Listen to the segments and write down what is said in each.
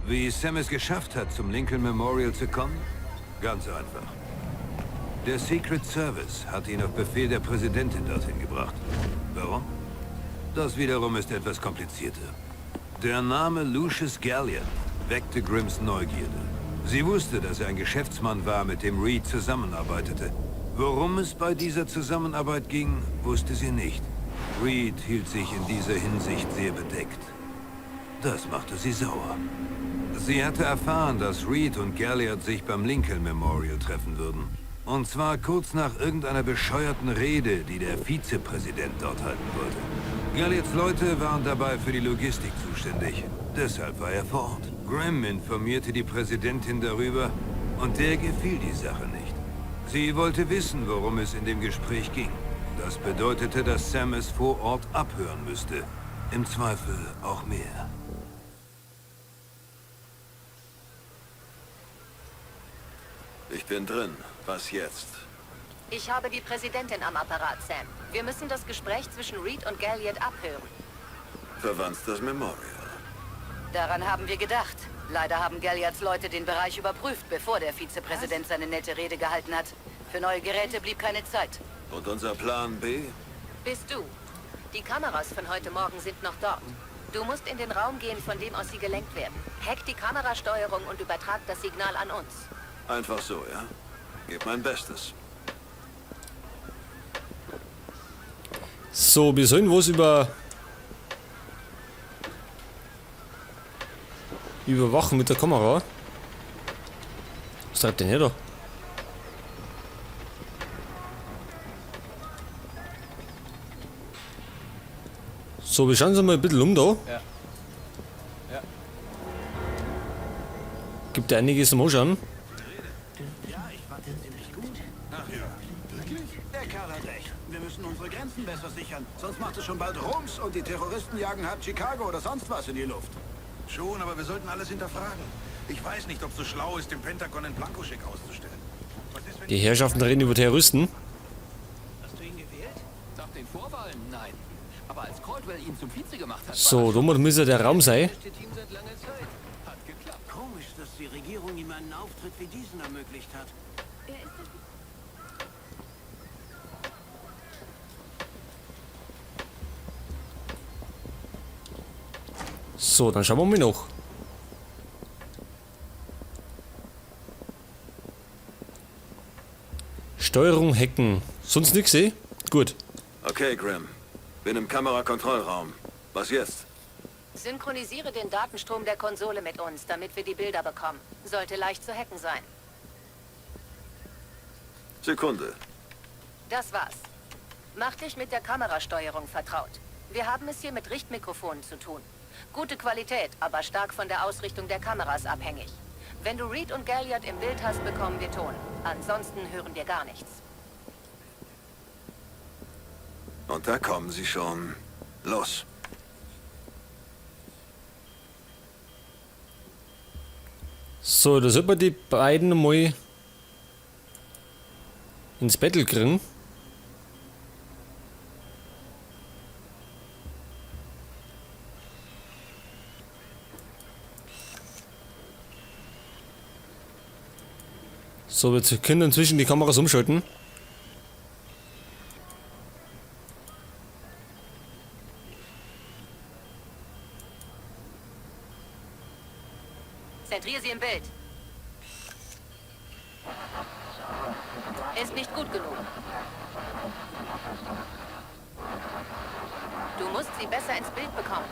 Wie Sam es geschafft hat, zum Lincoln Memorial zu kommen? Ganz einfach. Der Secret Service hat ihn auf Befehl der Präsidentin dorthin gebracht. Warum? Das wiederum ist etwas komplizierter. Der Name Lucius Galliard weckte Grimms Neugierde. Sie wusste, dass er ein Geschäftsmann war, mit dem Reed zusammenarbeitete. Worum es bei dieser Zusammenarbeit ging, wusste sie nicht. Reed hielt sich in dieser Hinsicht sehr bedeckt. Das machte sie sauer. Sie hatte erfahren, dass Reed und Galliard sich beim Lincoln Memorial treffen würden. Und zwar kurz nach irgendeiner bescheuerten Rede, die der Vizepräsident dort halten wollte. Galliards Leute waren dabei für die Logistik zuständig. Deshalb war er vor Ort. Grimm informierte die Präsidentin darüber und der gefiel die Sache nicht. Sie wollte wissen, worum es in dem Gespräch ging. Das bedeutete, dass Sam es vor Ort abhören müsste. Im Zweifel auch mehr. Ich bin drin. Was jetzt? Ich habe die Präsidentin am Apparat, Sam. Wir müssen das Gespräch zwischen Reed und Galliard abhören. Verwandtes Memorial. Daran haben wir gedacht. Leider haben Galliards Leute den Bereich überprüft, bevor der Vizepräsident seine nette Rede gehalten hat. Für neue Geräte blieb keine Zeit. Und unser Plan B? Bist du. Die Kameras von heute Morgen sind noch dort. Du musst in den Raum gehen, von dem aus sie gelenkt werden. Hack die Kamerasteuerung und übertrag das Signal an uns. Einfach so, ja? Gib mein Bestes. So, wir sollen was überwachen mit der Kamera. Was treibt denn her da? So, wir schauen uns mal ein bisschen um da. Ja. Ja. Gibt ja einiges zum Anschauen. Ja, ich fand den ziemlich gut. Ach ja, wirklich? Der Kerl hat recht. Wir müssen unsere Grenzen besser sichern. Sonst macht es schon bald Rums und die Terroristen jagen halb Chicago oder sonst was in die Luft. Schon, aber wir sollten alles hinterfragen. Ich weiß nicht, ob es so schlau ist, dem Pentagon einen Blankoschick auszustellen. Was ist, wenn Die Herrschaften reden über Terroristen. Hast du ihn gewählt? Nach den Vorwahlen? Nein. Aber als Caldwell ihn zum Vize gemacht hat, So, da muss ja der Raum sein. das Team seit langer Zeit. Hat geklappt. Komisch, dass die Regierung ihm einen Auftritt wie diesen ermöglicht hat. So, dann schauen wir mal noch. Steuerung hacken. Sonst nichts, eh? Gut. Okay, Grimm. Bin im Kamerakontrollraum. Was jetzt? Synchronisiere den Datenstrom der Konsole mit uns, damit wir die Bilder bekommen. Sollte leicht zu hacken sein. Sekunde. Das war's. Mach dich mit der Kamerasteuerung vertraut. Wir haben es hier mit Richtmikrofonen zu tun. Gute Qualität, aber stark von der Ausrichtung der Kameras abhängig. Wenn du Reed und Galliard im Bild hast, bekommen wir Ton. Ansonsten hören wir gar nichts. Und da kommen sie schon. Los. So, da sollten wir die beiden mal ins Battle kriegen. So, wir können inzwischen die Kameras umschalten. Zentriere sie im Bild. Ist nicht gut genug. Du musst sie besser ins Bild bekommen.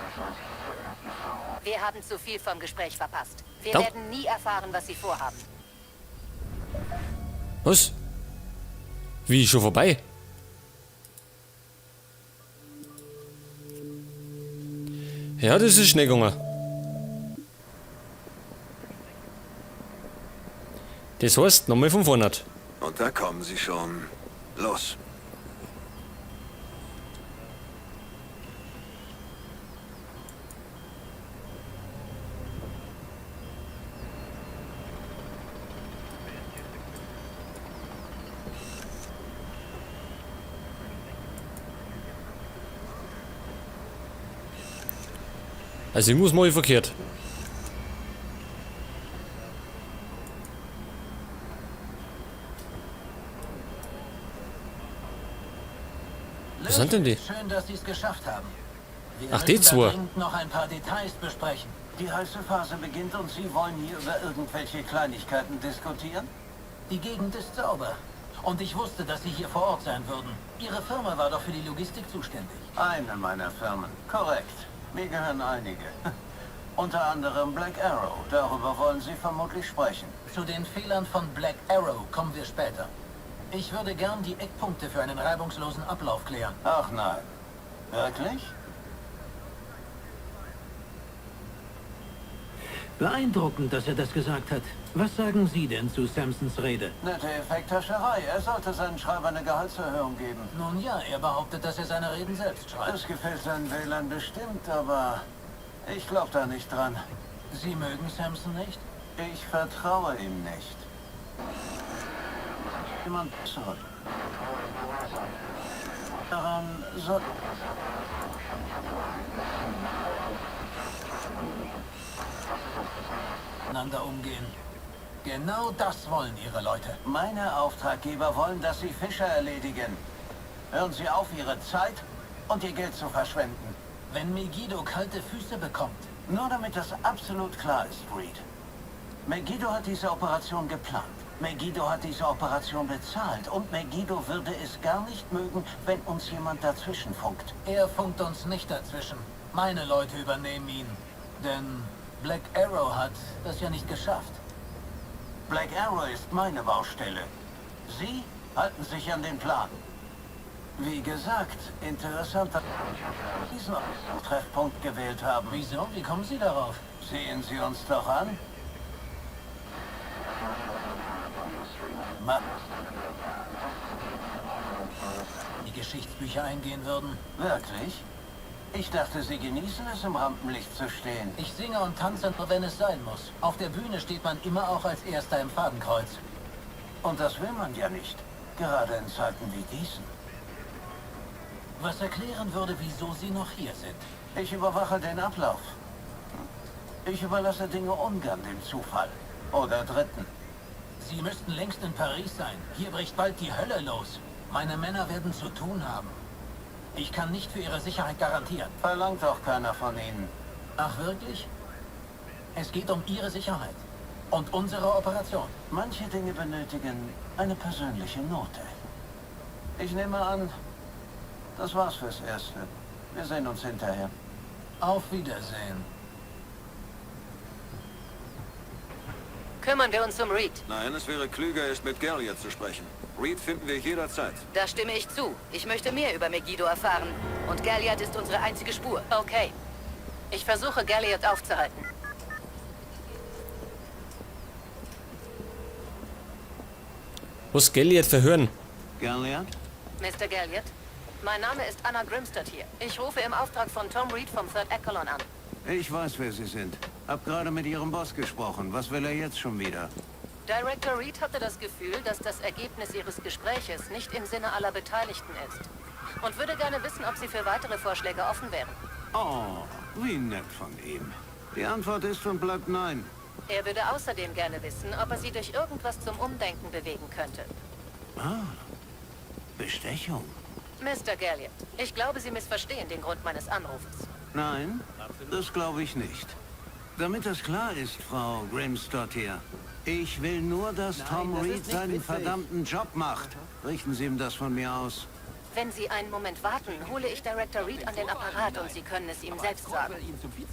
Wir haben zu viel vom Gespräch verpasst. Wir Doch. werden nie erfahren, was sie vorhaben. Was? Wie, schon vorbei? Ja, das ist schnell gegangen. Das heißt, nochmal von vorne. Und da kommen sie schon. Los. Also irgendwas mache ich verkehrt. Wo sind denn die? Schön, dass Sie es geschafft haben. Wir Ach, die müssen zwei. dringend noch ein paar Details besprechen. Die heiße Phase beginnt und Sie wollen hier über irgendwelche Kleinigkeiten diskutieren? Die Gegend ist sauber. Und ich wusste, dass Sie hier vor Ort sein würden. Ihre Firma war doch für die Logistik zuständig. Eine meiner Firmen. Korrekt. Mir gehören einige. Unter anderem Black Arrow. Darüber wollen Sie vermutlich sprechen. Zu den Fehlern von Black Arrow kommen wir später. Ich würde gern die Eckpunkte für einen reibungslosen Ablauf klären. Ach nein. Wirklich? Beeindruckend, dass er das gesagt hat. Was sagen Sie denn zu Samsons Rede? Nette Effekthascherei. Er sollte seinen Schreiber eine Gehaltserhöhung geben. Nun ja, er behauptet, dass er seine Reden selbst schreibt. Das gefällt seinen Wählern bestimmt, aber ich glaube da nicht dran. Sie mögen Samson nicht? Ich vertraue ihm nicht. Jemand zurück. Daran soll... miteinander umgehen. Genau das wollen Ihre Leute. Meine Auftraggeber wollen, dass Sie Fischer erledigen. Hören Sie auf, Ihre Zeit und Ihr Geld zu verschwenden. Wenn Megiddo kalte Füße bekommt. Nur damit das absolut klar ist, Reed. Megiddo hat diese Operation geplant. Megiddo hat diese Operation bezahlt. Und Megiddo würde es gar nicht mögen, wenn uns jemand dazwischen funkt. Er funkt uns nicht dazwischen. Meine Leute übernehmen ihn. Denn Black Arrow hat das ja nicht geschafft. Black Arrow ist meine Baustelle. Sie halten sich an den Plan. Wie gesagt, interessant, dass Sie diesen Treffpunkt gewählt haben. Wieso? Wie kommen Sie darauf? Sehen Sie uns doch an. Die Geschichtsbücher eingehen würden. Wirklich? Ich dachte, Sie genießen es, im Rampenlicht zu stehen. Ich singe und tanze, nur wenn es sein muss. Auf der Bühne steht man immer auch als Erster im Fadenkreuz. Und das will man ja nicht. Gerade in Zeiten wie diesen. Was erklären würde, wieso Sie noch hier sind? Ich überwache den Ablauf. Ich überlasse Dinge ungern dem Zufall. Oder Dritten. Sie müssten längst in Paris sein. Hier bricht bald die Hölle los. Meine Männer werden zu tun haben. Ich kann nicht für Ihre Sicherheit garantieren. Verlangt auch keiner von Ihnen. Ach, wirklich? Es geht um Ihre Sicherheit. Und unsere Operation. Manche Dinge benötigen eine persönliche Note. Ich nehme an, das war's fürs Erste. Wir sehen uns hinterher. Auf Wiedersehen. Kümmern wir uns um Reed. Nein, es wäre klüger, erst mit Galliard zu sprechen. Reed finden wir jederzeit. Da stimme ich zu. Ich möchte mehr über Megiddo erfahren. Und Galliard ist unsere einzige Spur. Okay. Ich versuche, Galliard aufzuhalten. Was Galliard verhören? Galliard? Mr. Galliard? Mein Name ist Anna Grimstad hier. Ich rufe im Auftrag von Tom Reed vom 3rd Echelon an. Ich weiß, wer Sie sind. Hab gerade mit Ihrem Boss gesprochen. Was will er jetzt schon wieder? Director Reed hatte das Gefühl, dass das Ergebnis Ihres Gespräches nicht im Sinne aller Beteiligten ist. Und würde gerne wissen, ob Sie für weitere Vorschläge offen wären. Oh, wie nett von ihm. Die Antwort ist und bleibt nein. Er würde außerdem gerne wissen, ob er Sie durch irgendwas zum Umdenken bewegen könnte. Ah, Bestechung. Mr. Galliard, ich glaube, Sie missverstehen den Grund meines Anrufes. Nein, das glaube ich nicht. Damit das klar ist, Frau Grimstad hier. Ich will nur, dass Tom Reed seinen verdammten Job macht. Richten Sie ihm das von mir aus. Wenn Sie einen Moment warten, hole ich Director Reed an den Apparat und Sie können es ihm selbst sagen.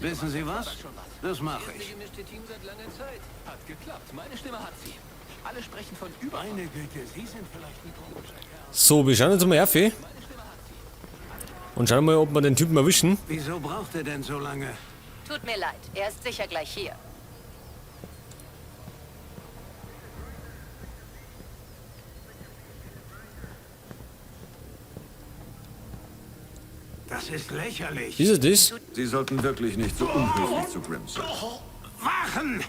Wissen Sie was? Das mache ich. Gemischte Team seit langer Zeit. Hat geklappt. Meine Stimme hat sie. Alle sprechen von über. Meine Güte, Sie sind vielleicht ein komischer Kerl. So, wir schauen uns mal auf. Und schauen mal, ob wir den Typen erwischen. Wieso braucht er denn so lange? Tut mir leid, er ist sicher gleich hier. Das ist lächerlich. Ist er das? Sie sollten wirklich nicht so unhöflich zu Grim sein. Wachen!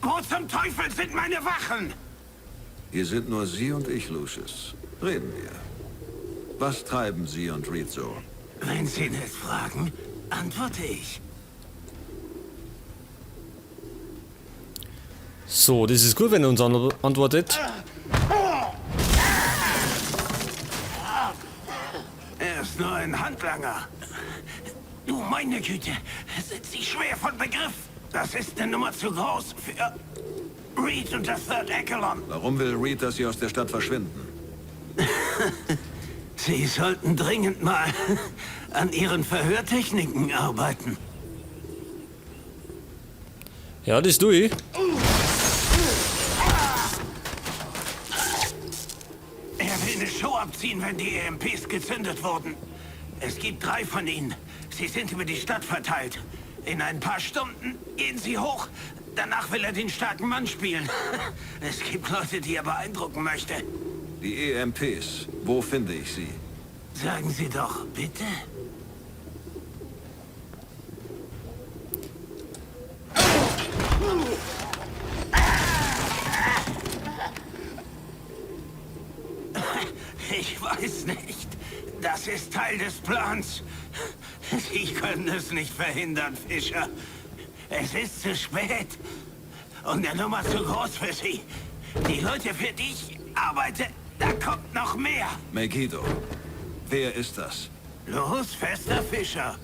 Wo zum Teufel sind meine Wachen? Hier sind nur Sie und ich, Lucius. Reden wir. Was treiben Sie und Reed so? Wenn Sie das fragen, antworte ich. So, das ist gut, wenn er uns antwortet. Er einen Handlanger. Du, meine Güte, sind Sie schwer von Begriff. Das ist eine Nummer zu groß für Reed und das Third Echelon. Warum will Reed, dass Sie aus der Stadt verschwinden? Sie sollten dringend mal an Ihren Verhörtechniken arbeiten. Ja, das tue ich. Er will eine Show abziehen, wenn die EMPs gezündet wurden. Es gibt 3 von ihnen. Sie sind über die Stadt verteilt. In ein paar Stunden gehen sie hoch. Danach will er den starken Mann spielen. Es gibt Leute, die er beeindrucken möchte. Die EMPs. Wo finde ich sie? Sagen Sie doch, bitte. Ich weiß nicht. Das ist Teil des Plans. Sie können es nicht verhindern, Fischer. Es ist zu spät. Und der Nummer zu groß für Sie. Die Leute, für die ich arbeite, da kommt noch mehr. Megiddo. Wer ist das? Los, fester Fischer.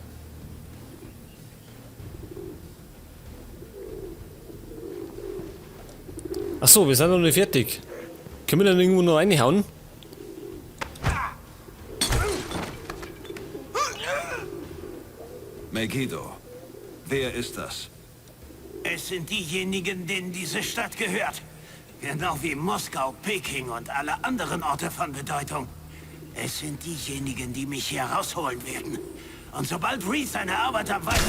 Ach so, wir sind noch nicht fertig. Können wir dann irgendwo noch reinhauen? Megiddo. Wer ist das? Es sind diejenigen, denen diese Stadt gehört. Genau wie Moskau, Peking und alle anderen Orte von Bedeutung. Es sind diejenigen, die mich hier rausholen werden. Und sobald Reed seine Arbeit am Weiß...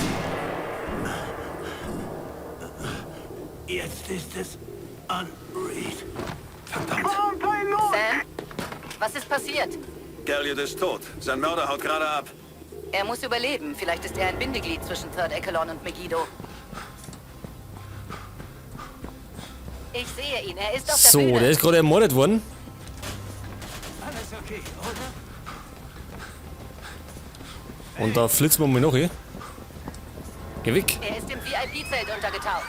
Jetzt ist es an Reed. Verdammt. Sam? Was ist passiert? Galliot ist tot. Sein Mörder haut gerade ab. Er muss überleben. Vielleicht ist er ein Bindeglied zwischen Third Echelon und Megiddo. Ich sehe ihn. Er ist auf der So, Bühne. der ist gerade ermordet worden. Alles okay, oder? Und da flitzen wir mal noch hin. Geh weg. Er ist im VIP-Zelt untergetaucht.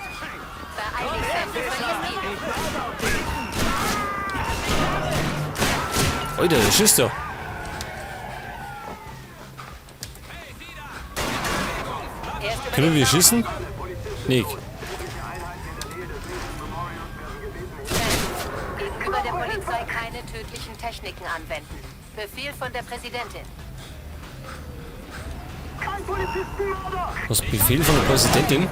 Beeil dich, Sam. Du verlierst ihn. Alter, der schießt ja. Er ist über Können den wir Zaun. schießen? Nee. Gegenüber der Polizei keine tödlichen Techniken anwenden. Befehl von der Präsidentin. Was Befehl von der Präsidentin?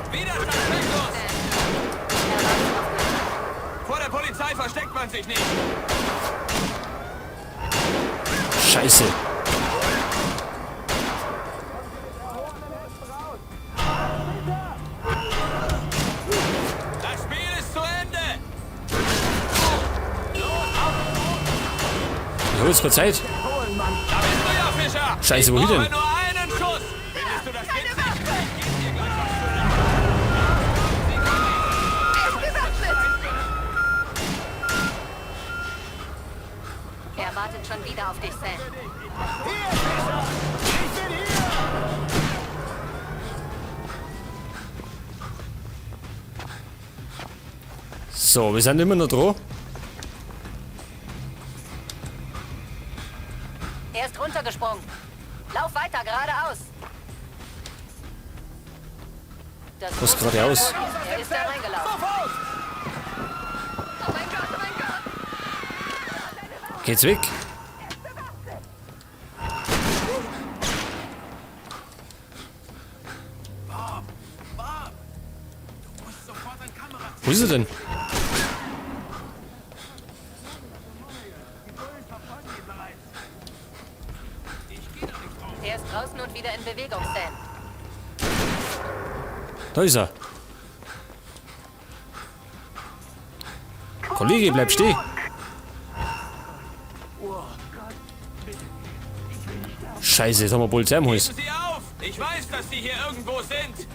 Vor der Polizei versteckt man sich nicht. Scheiße. Das Spiel ist zu Ende. Ich hab jetzt keine Zeit. Da bist du ja, Fischer. Scheiße, wo Ich hin brauche denn? nur einen Schuss. Findest du das witzig? Ich geb dir gleich was zu lachen. Er wartet schon wieder auf dich, Sam. So, wir sind immer noch dran. Er ist runtergesprungen. Lauf weiter, geradeaus. Das Was große geradeaus? Tor, er ist da reingelaufen. Oh mein Gott, oh mein Gott. Geht's weg? Wo ist er denn? Er ist draußen und wieder in Bewegung, Sam. Da ist er. Kollege, bleib stehen. Scheiße, jetzt haben wir Polizei im Haus. Geben Sie auf. Ich weiß, dass Sie hier irgendwo sind.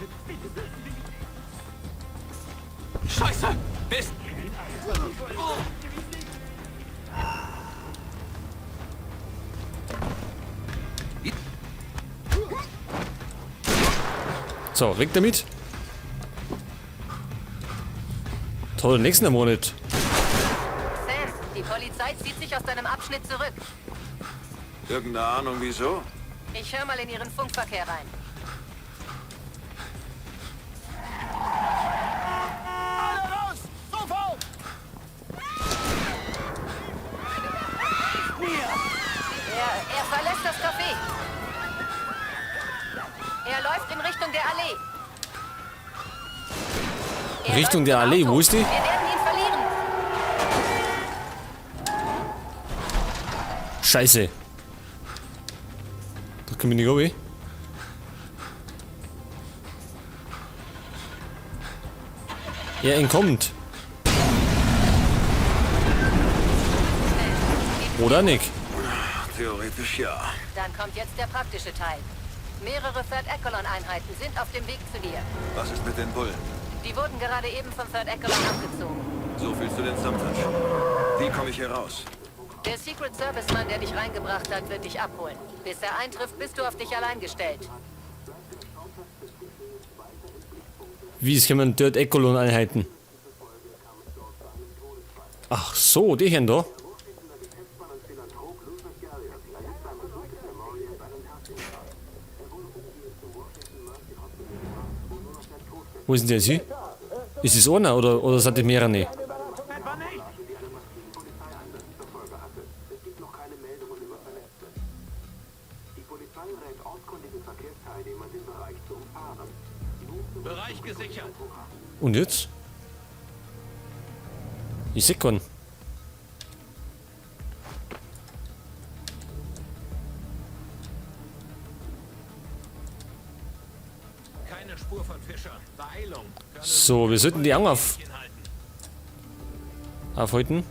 Scheiße. Mist. So, weg damit. Toll, nächsten Monat. Sam, die Polizei zieht sich aus deinem Abschnitt zurück. Irgendeine Ahnung, wieso? Ich höre mal in Ihren Funkverkehr rein. Alle raus! Sofort! Er verlässt das Café. Er läuft in Richtung der Allee. Richtung der Allee, wo ist die? Wir werden ihn verlieren. Scheiße. Da komme ich nicht runter. Er entkommt. Oder nicht? Theoretisch ja. Dann kommt jetzt der praktische Teil. Mehrere 3rd Echelon-Einheiten sind auf dem Weg zu dir. Was ist mit den Bullen? Die wurden gerade eben vom 3rd Echelon abgezogen. So viel zu den Samtons. Wie komme ich hier raus? Der Secret Service-Mann, der dich reingebracht hat, wird dich abholen. Bis er eintrifft, bist du auf dich allein gestellt. Wie es kommen dort Echelon-Einheiten? Ach so, die hier da. Wo ist denn der sie? Ist es einer oder sind die mehrere? Bereich gesichert. Und jetzt? Ich sehe keinen. Keine Spur von Fischer. Beeilung. So, wir sollten die Augen aufhalten.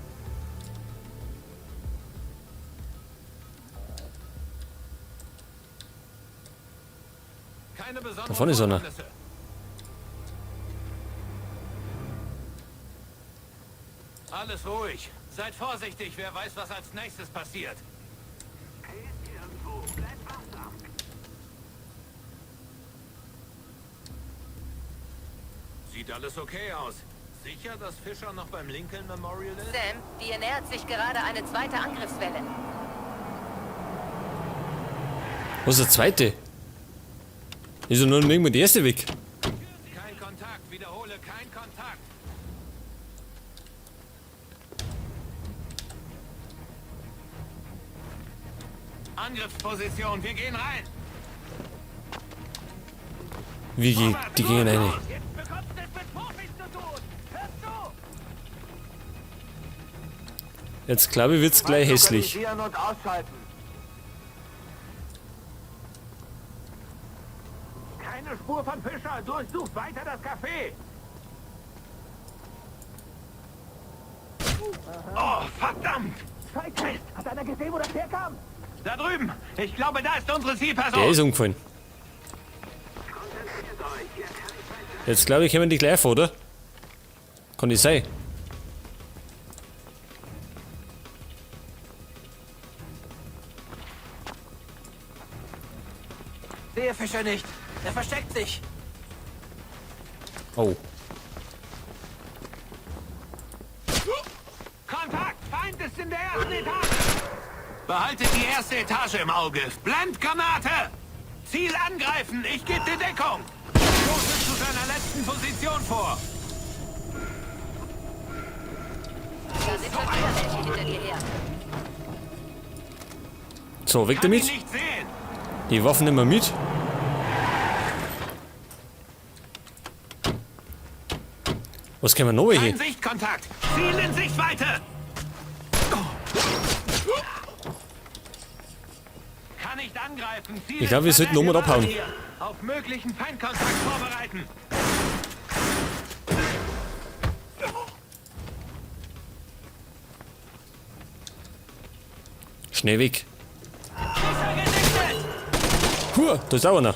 Keine besonderen Da vorne ist einer. Vorkommnisse. Alles ruhig. Seid vorsichtig, wer weiß, was als nächstes passiert. Sieht alles okay aus. Sicher, dass Fischer noch beim Lincoln Memorial ist? Sam, dir nähert sich gerade eine zweite Angriffswelle. Was ist der zweite? Ist ja nur irgendwann der erste weg. Kein Kontakt. Wiederhole, kein Kontakt. Angriffsposition, wir gehen rein. Wie die gingen rein? Jetzt bekommst du es mit Profis zu tun. Hörst du? Jetzt glaube ich, wird's gleich hässlich. Und ausschalten. Keine Spur von Fischer. Durchsucht weiter das Café. Oh, verdammt! Zeitfest! Hat einer gesehen, wo das herkam? Da drüben! Ich glaube, da ist unsere Zielperson! Der ist umgefallen. Jetzt glaube ich, kommen die gleich vor, oder? Kann nicht sein. Sehe Fischer nicht. Er versteckt sich. Oh. Kontakt! Feind ist in der ersten Etage! Behaltet die erste Etage im Auge. Blendgranate! Ziel angreifen! Ich gebe dir Deckung! Stoße zu seiner letzten Position vor! Da sind schon wieder welche hinter dir her. So, weg Kann ihn damit. nicht sehen! Die Waffen nehmen wir mit. Was können wir noch Kein hier? Sichtkontakt! Ziel in Sichtweite! Kann nicht angreifen. Ziel Ich glaube, wir ist sollten um und abhauen. hier. Auf möglichen Feindkontakt vorbereiten. Schnell weg. Fischer gesichtet! Huh, da ist auch einer.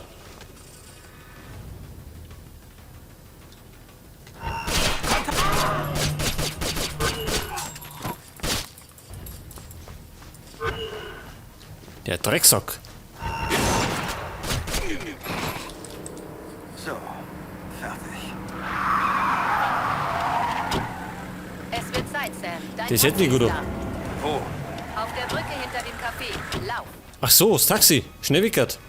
Der Drecksack. So, fertig. Es wird Zeit, Sam. Dein Das hätte nicht Taxi gut ist ab. da. Wo? Auf der Brücke hinter dem Café. Lauf. Ach so, das Taxi. Schnell wickert.